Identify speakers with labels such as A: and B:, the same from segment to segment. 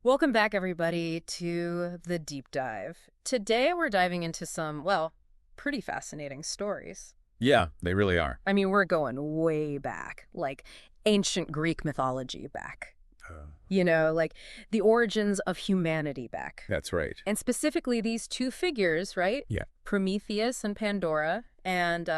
A: Welcome back, everybody, to the deep dive. Today, we're diving into some, well, pretty fascinating stories.
B: Yeah, they really are.
A: I mean, we're going way back, like ancient Greek mythology back.
B: Uh,
A: Like the origins of humanity back.
B: That's right.
A: And specifically, these two figures, right?
B: Yeah.
A: Prometheus and Pandora, and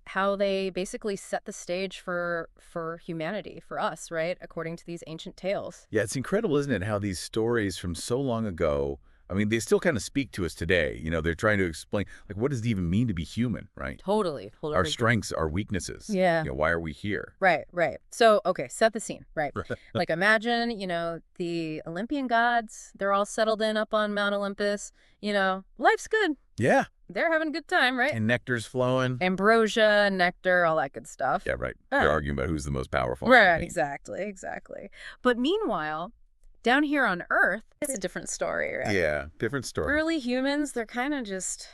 A: how they basically set the stage for humanity, for us, right? According to these ancient tales.
B: Yeah, it's incredible, isn't it, how these stories from so long ago, I mean, they still kind of speak to us today. They're trying to explain, like, what does it even mean to be human, right?
A: Totally.
B: Our strengths, our weaknesses.
A: Yeah.
B: Why are we here?
A: Right, right. So, okay, set the scene, right? Like imagine, the Olympian gods, they're all settled in up on Mount Olympus. Life's good.
B: Yeah.
A: They're having a good time, right?
B: And nectar's flowing.
A: Ambrosia, nectar, all that good stuff.
B: Yeah, right.
A: Oh.
B: They're arguing about who's the most powerful.
A: Right, exactly. But meanwhile, down here on Earth, it's a different story, right?
B: Yeah, different story.
A: Early humans, they're kind of just,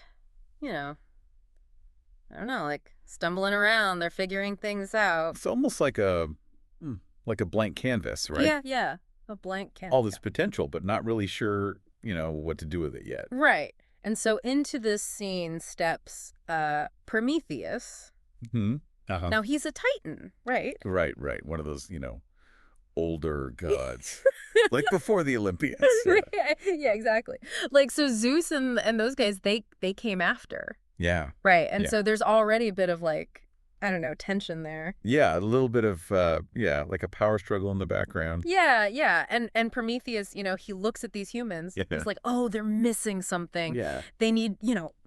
A: I don't know, like stumbling around. They're figuring things out.
B: It's almost like a blank canvas, right?
A: Yeah. A blank canvas.
B: All this potential, but not really sure, what to do with it yet.
A: Right. And so into this scene steps Prometheus.
B: Mm-hmm. Uh-huh.
A: Now, he's a Titan, right?
B: Right. One of those, older gods. Like before the Olympians.
A: Yeah, exactly. Like, so Zeus and those guys, they came after.
B: Yeah.
A: Right. And
B: Yeah.
A: so there's already a bit of like, I don't know, tension there.
B: Yeah, a little bit of, like a power struggle in the background.
A: Yeah. And Prometheus, he looks at these humans.
B: Yeah.
A: He's like, oh, they're missing something.
B: Yeah.
A: They need,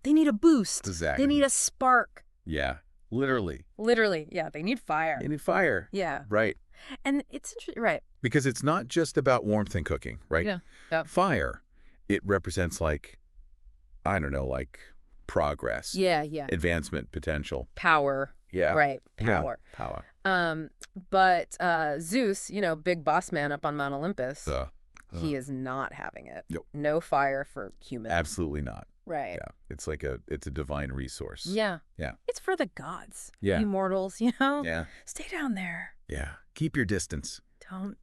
A: they need a boost.
B: Exactly.
A: They need a spark.
B: Yeah, literally.
A: Literally, yeah, they need fire.
B: They need fire.
A: Yeah.
B: Right.
A: And it's interesting, right?
B: Because it's not just about warmth and cooking, right?
A: Yeah.
B: Fire, it represents like, I don't know, like progress.
A: Yeah.
B: Advancement potential.
A: Power.
B: Yeah.
A: Right.
B: Yeah.
A: Power.
B: Power.
A: But Zeus, big boss man up on Mount Olympus,
B: Uh,
A: he is not having it.
B: Nope.
A: No fire for humans.
B: Absolutely not.
A: Right.
B: Yeah. It's like it's a divine resource.
A: Yeah.
B: Yeah.
A: It's for the gods.
B: Yeah.
A: Immortals,
B: Yeah.
A: Stay down there.
B: Yeah. Keep your distance.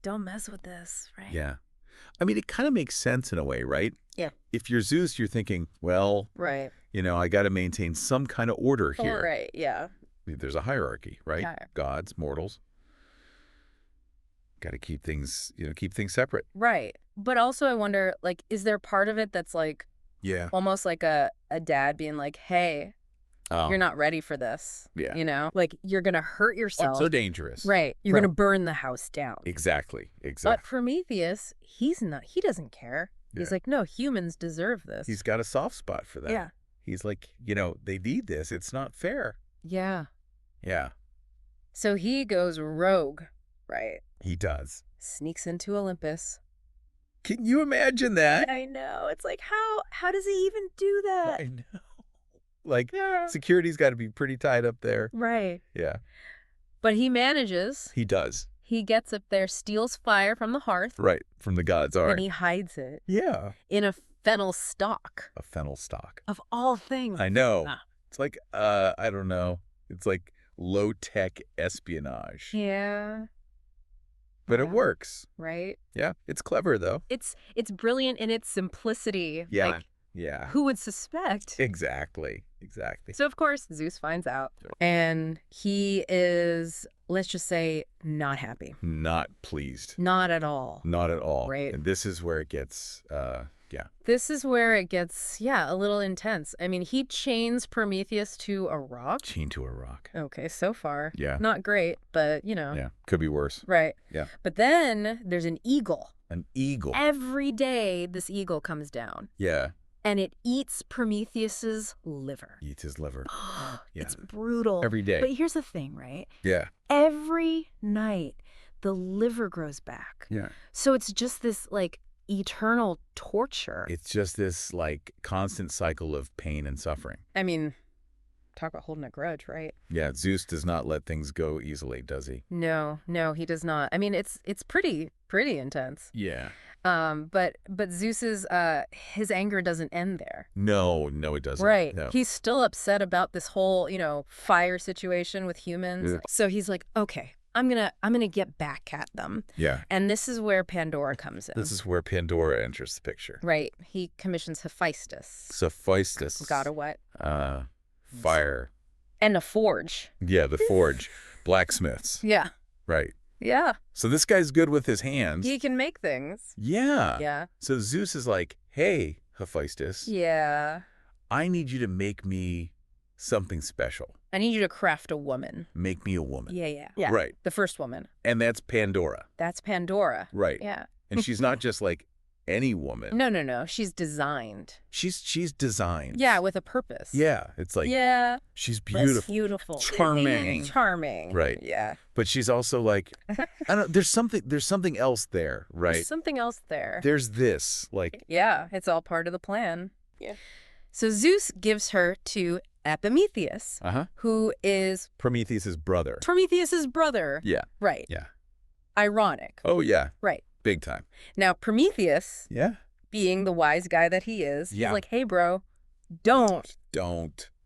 A: Don't mess with this, right?
B: Yeah. I mean, it kind of makes sense in a way, right?
A: Yeah.
B: If you're Zeus, you're thinking, well,
A: Right.
B: I got to maintain some kind of order here.
A: Oh, right. Yeah.
B: There's a hierarchy, right?
A: Yeah.
B: Gods, mortals. Got to keep things separate.
A: Right. But also I wonder, like, is there part of it that's like
B: Yeah.
A: almost like a dad being like, hey,
B: Oh,
A: you're not ready for this.
B: Yeah.
A: Like you're going to hurt
B: Oh,
A: yourself.
B: so dangerous.
A: Right. You're
B: Right.
A: going to burn the house down.
B: Exactly.
A: But Prometheus, he's not, he doesn't care. He's
B: Yeah.
A: like, no, humans deserve this.
B: He's got a soft spot for that.
A: Yeah.
B: He's like, they need this. It's not fair.
A: Yeah.
B: Yeah.
A: So he goes rogue, right?
B: He does.
A: Sneaks into Olympus.
B: Can you imagine that?
A: I know. It's like, how does he even do that?
B: I know. Like,
A: Yeah.
B: security's got to be pretty tied up there.
A: Right.
B: Yeah.
A: But he manages.
B: He does.
A: He gets up there, steals fire from the hearth,
B: Right. From the gods. All
A: and
B: right.
A: he hides it
B: Yeah.
A: in a fennel stalk.
B: A fennel stalk.
A: Of all things.
B: I know.
A: Ah.
B: It's like, I don't know. It's like low-tech espionage.
A: Yeah.
B: But it
A: Wow.
B: works.
A: Right?
B: Yeah. It's clever, though.
A: It's brilliant in its simplicity.
B: Yeah.
A: Like,
B: Yeah.
A: who would suspect?
B: Exactly.
A: So, of course, Zeus finds out. And he is, let's just say, not happy.
B: Not pleased.
A: Not at all.
B: Not at all.
A: Right.
B: And this is where it gets,
A: This is where it gets, a little intense. I mean, he chains Prometheus to a rock.
B: chained to a rock.
A: Okay, so far.
B: Yeah.
A: Not great, but,
B: Yeah. Could be worse.
A: Right.
B: Yeah.
A: But then there's an eagle.
B: An eagle.
A: Every day, this eagle comes down.
B: Yeah.
A: And it eats Prometheus's liver.
B: Eats his liver.
A: It's brutal.
B: Every day.
A: But here's the thing, right?
B: Yeah.
A: Every night, the liver grows back.
B: Yeah.
A: So it's just this, like, eternal torture.
B: It's just this, like, constant cycle of pain and suffering.
A: I mean, talk about holding a grudge, right?
B: Yeah. Zeus does not let things go easily, does he?
A: No, he does not. I mean, it's pretty intense.
B: Yeah.
A: But Zeus's his anger doesn't end there.
B: No, it doesn't.
A: Right.
B: No.
A: He's still upset about this whole, fire situation with humans.
B: Yeah.
A: So he's like, okay, I'm gonna get back at them.
B: Yeah.
A: And this is where Pandora comes in.
B: This is where Pandora enters the picture.
A: Right. He commissions Hephaestus.
B: Hephaestus.
A: Got a what?
B: Fire.
A: And a forge.
B: Yeah, the forge. Blacksmiths.
A: Yeah.
B: Right.
A: Yeah.
B: So this guy's good with his hands.
A: He can make things.
B: Yeah.
A: Yeah.
B: So Zeus is like, hey, Hephaestus,
A: Yeah.
B: I need you to make me something special.
A: I need you to craft a woman.
B: Make me a woman.
A: Yeah. Yeah.
B: Right.
A: The first woman.
B: And that's Pandora.
A: That's Pandora.
B: Right.
A: Yeah.
B: And she's not just like any woman.
A: No. She's designed.
B: She's designed.
A: Yeah, with a purpose.
B: Yeah. It's like,
A: yeah.
B: she's
A: That's
B: beautiful.
A: beautiful.
B: Charming.
A: Charming.
B: Right.
A: Yeah.
B: But she's also like, I don't, there's something else there, right?
A: There's something else there.
B: There's this, like,
A: Yeah, it's all part of the plan. Yeah. So Zeus gives her to Epimetheus, who is
B: Prometheus's brother.
A: Prometheus's brother.
B: Yeah.
A: Right.
B: Yeah.
A: Ironic.
B: Oh, yeah.
A: Right.
B: Big time.
A: Now, Prometheus,
B: Yeah.
A: being the wise guy that he is,
B: Yeah.
A: he's like, hey, bro, don't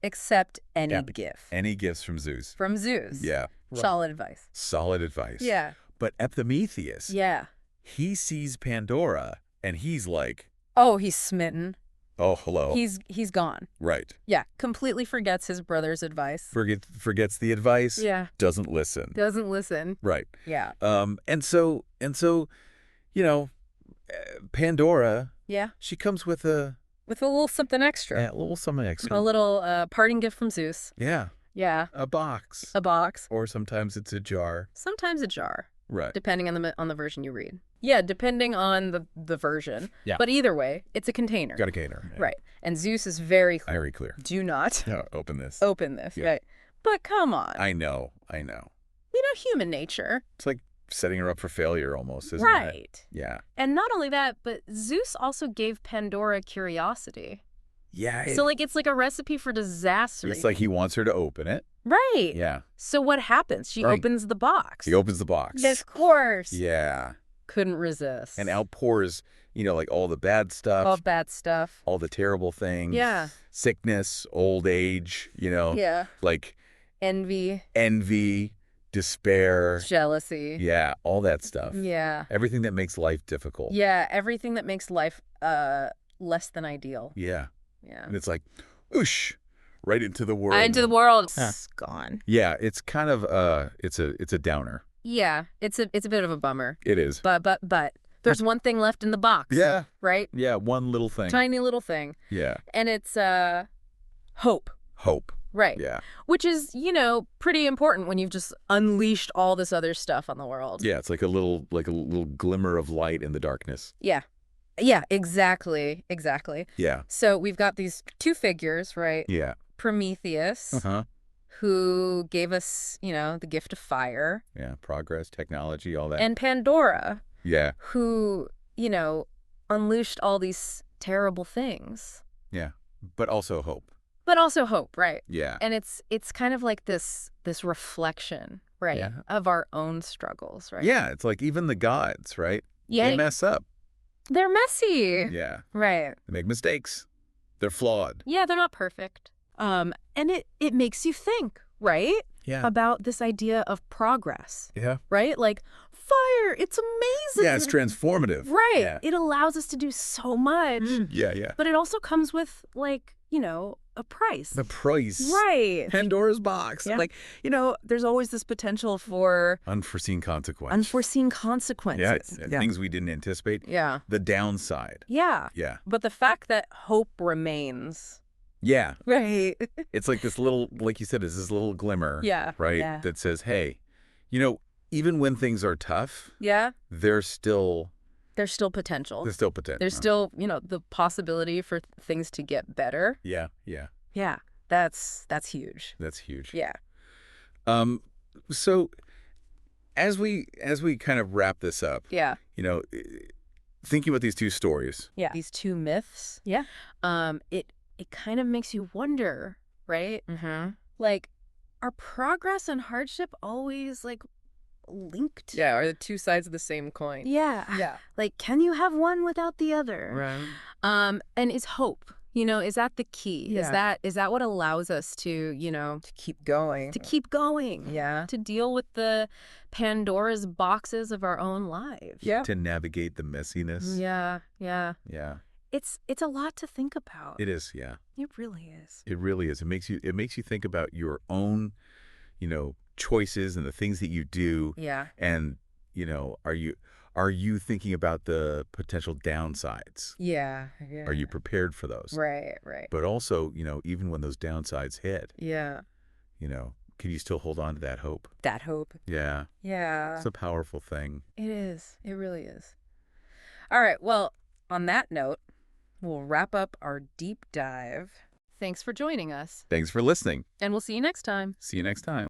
A: accept any gift.
B: Any gifts from Zeus.
A: From Zeus.
B: Yeah.
A: Solid advice.
B: Solid advice.
A: Yeah.
B: But Epimetheus,
A: Yeah.
B: he sees Pandora, and he's like,
A: Oh, he's smitten.
B: oh, hello.
A: He's gone.
B: Right.
A: Yeah. Completely forgets his brother's advice.
B: Forgets the advice.
A: Yeah.
B: Doesn't listen.
A: Doesn't listen.
B: Right.
A: Yeah.
B: And so, you know, Pandora,
A: Yeah.
B: she comes with a
A: little something extra.
B: little something extra.
A: A little parting gift from Zeus.
B: Yeah.
A: Yeah.
B: A box.
A: A box.
B: Or sometimes it's a jar.
A: Sometimes a jar.
B: Right.
A: Depending on the version you read. Yeah, depending on the version.
B: Yeah.
A: But either way, it's a container.
B: Got a container. Yeah.
A: Right. And Zeus is very clear.
B: Very clear.
A: Do not
B: No, open this.
A: open this.
B: Yeah.
A: Right. But come on.
B: I know.
A: You know, human nature.
B: It's like setting her up for failure almost, isn't it?
A: Right.
B: Yeah.
A: And not only that, but Zeus also gave Pandora curiosity.
B: Yeah.
A: So, like, it's like a recipe for disaster.
B: It's like he wants her to open it.
A: Right.
B: Yeah.
A: So what happens? She
B: Right.
A: opens the box.
B: He opens the box.
A: Of course.
B: Yeah.
A: Couldn't resist.
B: And outpours, like all the bad stuff.
A: All bad stuff.
B: All the terrible things.
A: Yeah.
B: Sickness, old age,
A: Yeah.
B: like
A: Envy.
B: despair.
A: Jealousy.
B: Yeah. All that stuff.
A: Yeah.
B: Everything that makes life difficult.
A: Yeah. Everything that makes life less than ideal.
B: Yeah.
A: Yeah.
B: And it's like, whoosh, right into the world.
A: Into the world. It's gone.
B: Yeah. It's kind of, it's a downer.
A: Yeah. It's a bit of a bummer.
B: It is.
A: But there's one thing left in the box.
B: Yeah.
A: Right?
B: Yeah. One little thing.
A: Tiny little thing.
B: Yeah.
A: And it's hope.
B: Hope.
A: Right.
B: Yeah.
A: Which is, pretty important when you've just unleashed all this other stuff on the world.
B: Yeah. It's like a little glimmer of light in the darkness.
A: Yeah. Yeah, exactly.
B: Yeah.
A: So we've got these two figures, right?
B: Yeah.
A: Prometheus,
B: Uh-huh.
A: who gave us, the gift of fire.
B: Yeah. Progress, technology, all that.
A: And Pandora,
B: Yeah.
A: who, unleashed all these terrible things.
B: Yeah. But also hope.
A: But also hope, right?
B: Yeah.
A: And it's kind of like this reflection, right,
B: Yeah.
A: of our own struggles, right?
B: Yeah. It's like even the gods, right?
A: Yeah.
B: They mess up.
A: They're messy.
B: Yeah.
A: Right.
B: They make mistakes. They're flawed.
A: Yeah, they're not perfect. And it makes you think, right?
B: Yeah.
A: About this idea of progress,
B: Yeah.
A: right? Like, fire, it's amazing.
B: Yeah. It's transformative.
A: Right.
B: Yeah.
A: It allows us to do so much.
B: Yeah. Yeah.
A: But it also comes with, like, a price.
B: The price.
A: Right.
B: Pandora's box.
A: Yeah. Like, there's always this potential for
B: Unforeseen consequence.
A: unforeseen
B: Yeah.
A: consequences.
B: Things we didn't anticipate.
A: Yeah.
B: The downside.
A: Yeah.
B: Yeah.
A: But the fact that hope remains.
B: Yeah.
A: Right.
B: It's like this little, like you said, it's this little glimmer.
A: Yeah.
B: Right?
A: Yeah.
B: That says, hey, even when things are tough,
A: Yeah.
B: there's still
A: potential.
B: potential.
A: There's still, the possibility for things to get better.
B: Yeah. Yeah.
A: Yeah. That's huge.
B: That's huge.
A: Yeah.
B: So as we kind of wrap this up,
A: Yeah.
B: thinking about these two stories.
A: Yeah. These two myths. Yeah. It kind of makes you wonder, right? Mm-hmm. Like, are progress and hardship always, like, linked?
C: Yeah, are the two sides of the same coin.
A: Yeah.
C: Yeah.
A: Like, can you have one without the other?
C: Right.
A: And is hope, Is that the key?
C: Yeah.
A: Is that what allows us to,
C: To keep going.
A: to keep going?
C: Yeah.
A: To deal with the Pandora's boxes of our own lives?
C: Yeah.
B: To navigate the messiness.
A: Yeah, yeah.
B: Yeah.
A: It's a lot to think about.
B: It is, yeah.
A: It really is.
B: It really is. It makes you think about your own, choices and the things that you do.
A: Yeah.
B: And, are you thinking about the potential downsides?
C: Yeah. Yeah.
B: Are you prepared for those?
C: Right, right.
B: But also, even when those downsides hit,
C: Yeah.
B: can you still hold on to that hope?
C: That hope.
B: Yeah.
C: Yeah.
B: It's a powerful thing.
A: It is. It really is. All right. Well, on that note, we'll wrap up our deep dive. Thanks for joining us.
B: Thanks for listening.
A: And we'll see you next time.
B: See you next time.